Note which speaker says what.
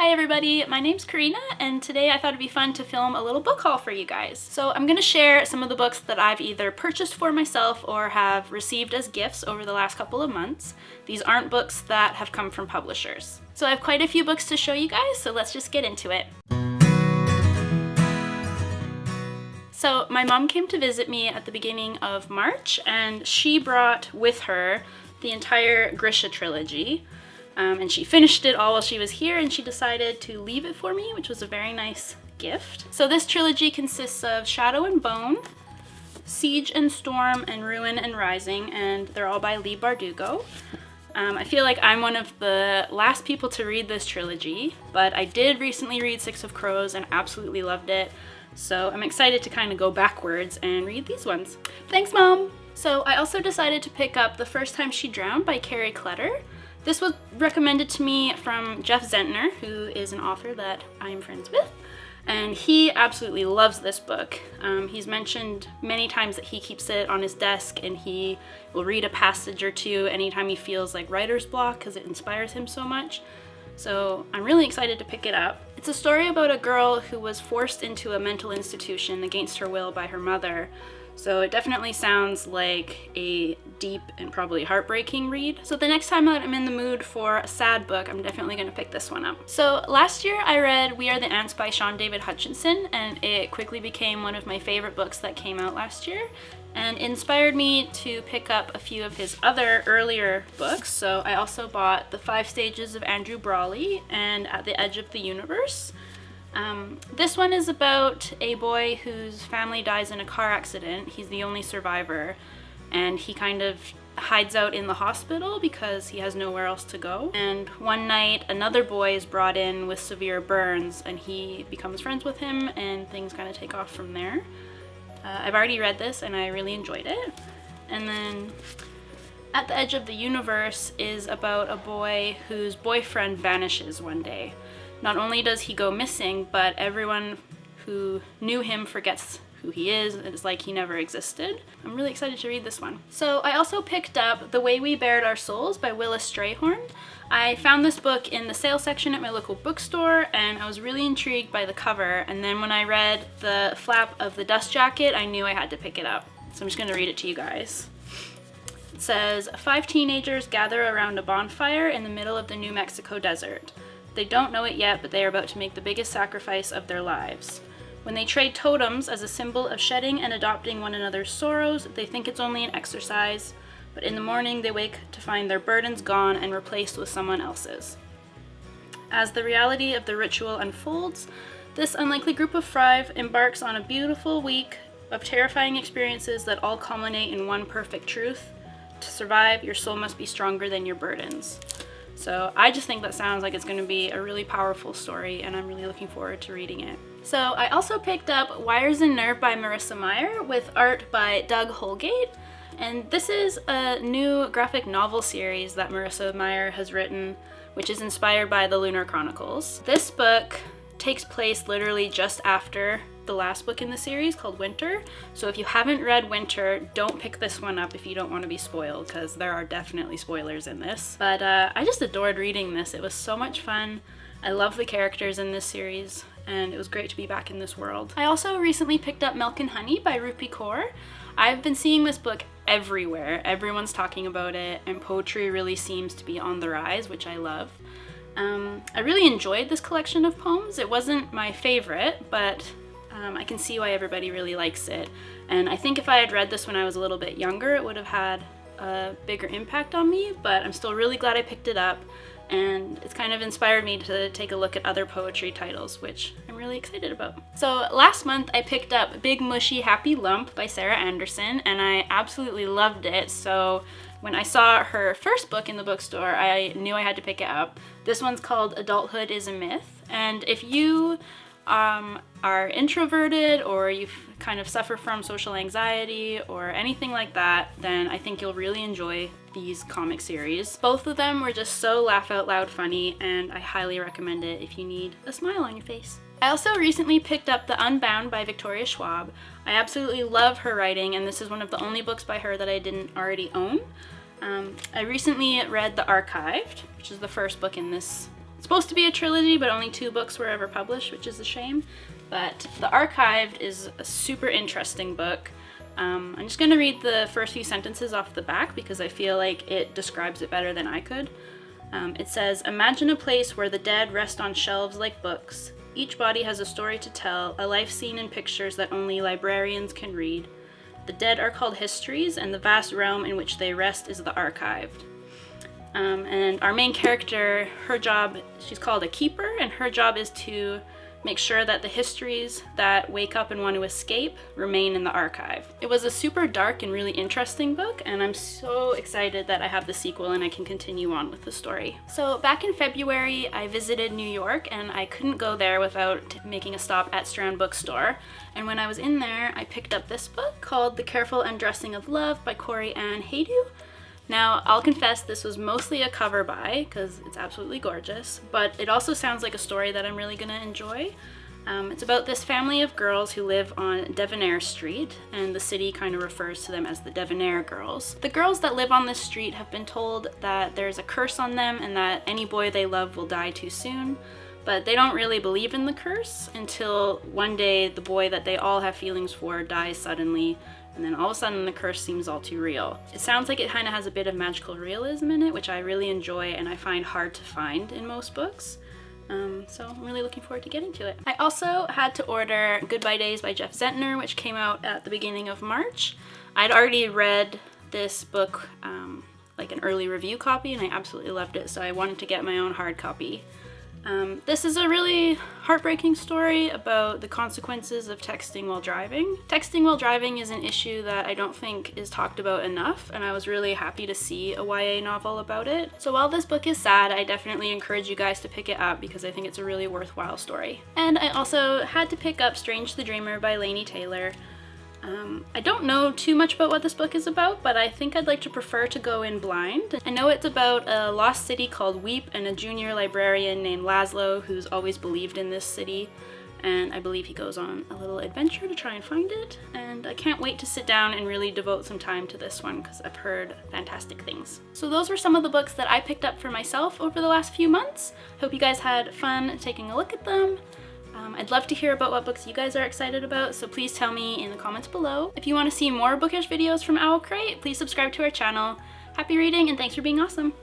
Speaker 1: Hi everybody, my name's Korrina, and today I thought it'd be fun to film a little book haul for you guys. So I'm gonna share some of the books that I've either purchased for myself or have received as gifts over the last couple of months. These aren't books that have come from publishers. So I have quite a few books to show you guys, so let's just get into it. So my mom came to visit me at the beginning of March, and she brought with her the entire Grisha Trilogy. And she finished it all while she was here, and she decided to leave it for me, which was a very nice gift. So this trilogy consists of Shadow and Bone, Siege and Storm, and Ruin and Rising, and they're all by Leigh Bardugo. I feel like I'm one of the last people to read this trilogy, but I did recently read Six of Crows and absolutely loved it. So I'm excited to kind of go backwards and read these ones. Thanks, Mom! So I also decided to pick up The First Time She Drowned by Kerry Kletter. This was recommended to me from Jeff Zentner, who is an author that I'm friends with, and he absolutely loves this book. He's mentioned many times that he keeps it on his desk and he will read a passage or two anytime he feels like writer's block because it inspires him so much. So I'm really excited to pick it up. It's a story about a girl who was forced into a mental institution against her will by her mother. So it definitely sounds like a deep and probably heartbreaking read. So the next time that I'm in the mood for a sad book, I'm definitely going to pick this one up. So last year I read We Are the Ants by Shaun Hutchinson, and it quickly became one of my favorite books that came out last year and inspired me to pick up a few of his other earlier books. So I also bought The 5 Stages of Andrew Brawley and At the Edge of the Universe. This one is about a boy whose family dies in a car accident. He's the only survivor, and he kind of hides out in the hospital because he has nowhere else to go. And one night another boy is brought in with severe burns, and he becomes friends with him, and things kind of take off from there. I've already read this and I really enjoyed it. And then At the Edge of the Universe is about a boy whose boyfriend vanishes one day. Not only does he go missing, but everyone who knew him forgets who he is. It's like he never existed. I'm really excited to read this one. So I also picked up The Way We Bared Our Souls by Willa Strayhorn. I found this book in the sale section at my local bookstore, and I was really intrigued by the cover, and then when I read the flap of the dust jacket, I knew I had to pick it up. So I'm just gonna read it to you guys. It says, 5 teenagers gather around a bonfire in the middle of the New Mexico desert. They don't know it yet, but they are about to make the biggest sacrifice of their lives. When they trade totems as a symbol of shedding and adopting one another's sorrows, they think it's only an exercise, but in the morning they wake to find their burdens gone and replaced with someone else's. As the reality of the ritual unfolds, this unlikely group of 5 embarks on a beautiful week of terrifying experiences that all culminate in one perfect truth. To survive, your soul must be stronger than your burdens. So I just think that sounds like it's going to be a really powerful story, and I'm really looking forward to reading it. So I also picked up Wires and Nerve by Marissa Meyer with art by Doug Holgate. And this is a new graphic novel series that Marissa Meyer has written, which is inspired by the Lunar Chronicles. This book takes place literally just after the last book in the series called Winter. So if you haven't read Winter, don't pick this one up if you don't want to be spoiled, because there are definitely spoilers in this. But I just adored reading this. It was so much fun. I love the characters in this series, and it was great to be back in this world. I also recently picked up Milk and Honey by Rupi Kaur. I've been seeing this book everywhere. Everyone's talking about it, and poetry really seems to be on the rise, which I love. I really enjoyed this collection of poems. It wasn't my favorite, but I can see why everybody really likes it. And I think if I had read this when I was a little bit younger, it would have had a bigger impact on me, but I'm still really glad I picked it up, and it's kind of inspired me to take a look at other poetry titles, which I'm really excited about. So last month I picked up Big Mushy Happy Lump by Sarah Andersen, and I absolutely loved it. So when I saw her first book in the bookstore, I knew I had to pick it up. This one's called Adulthood is a Myth, and if you are introverted or you kind of suffer from social anxiety or anything like that, then I think you'll really enjoy these comic series. Both of them were just so laugh out loud funny, and I highly recommend it if you need a smile on your face. I also recently picked up The Unbound by Victoria Schwab. I absolutely love her writing, and this is one of the only books by her that I didn't already own. I recently read The Archived, which is the first book in this supposed to be a trilogy, but only 2 books were ever published, which is a shame. But The Archived is a super interesting book. I'm just going to read the first few sentences off the back because I feel like it describes it better than I could. It says, "Imagine a place where the dead rest on shelves like books. Each body has a story to tell, a life seen in pictures that only librarians can read. The dead are called histories, and the vast realm in which they rest is the archived." And our main character, her job, she's called a keeper, and her job is to make sure that the histories that wake up and want to escape remain in the archive. It was a super dark and really interesting book, and I'm so excited that I have the sequel and I can continue on with the story. So back in February, I visited New York, and I couldn't go there without making a stop at Strand Bookstore. And when I was in there, I picked up this book called The Careful Undressing of Love by Korrina and Haydu. Now, I'll confess this was mostly a cover buy because it's absolutely gorgeous, but it also sounds like a story that I'm really gonna enjoy. It's about this family of girls who live on Debonair Street, and the city kind of refers to them as the Debonair girls. The girls that live on this street have been told that there's a curse on them and that any boy they love will die too soon, but they don't really believe in the curse until one day the boy that they all have feelings for dies suddenly, and then all of a sudden the curse seems all too real. It sounds like it kind of has a bit of magical realism in it, which I really enjoy and I find hard to find in most books. So I'm really looking forward to getting to it. I also had to order Goodbye Days by Jeff Zentner, which came out at the beginning of March. I'd already read this book, like an early review copy, and I absolutely loved it, so I wanted to get my own hard copy. This is a really heartbreaking story about the consequences of texting while driving. Texting while driving is an issue that I don't think is talked about enough, and I was really happy to see a YA novel about it. So while this book is sad, I definitely encourage you guys to pick it up because I think it's a really worthwhile story. And I also had to pick up Strange the Dreamer by Laini Taylor. I don't know too much about what this book is about, but I think I'd like to prefer to go in blind. I know it's about a lost city called Weep and a junior librarian named Laszlo who's always believed in this city, and I believe he goes on a little adventure to try and find it, and I can't wait to sit down and really devote some time to this one because I've heard fantastic things. So those were some of the books that I picked up for myself over the last few months. Hope you guys had fun taking a look at them. I'd love to hear about what books you guys are excited about, so please tell me in the comments below. If you want to see more bookish videos from OwlCrate, please subscribe to our channel. Happy reading and thanks for being awesome!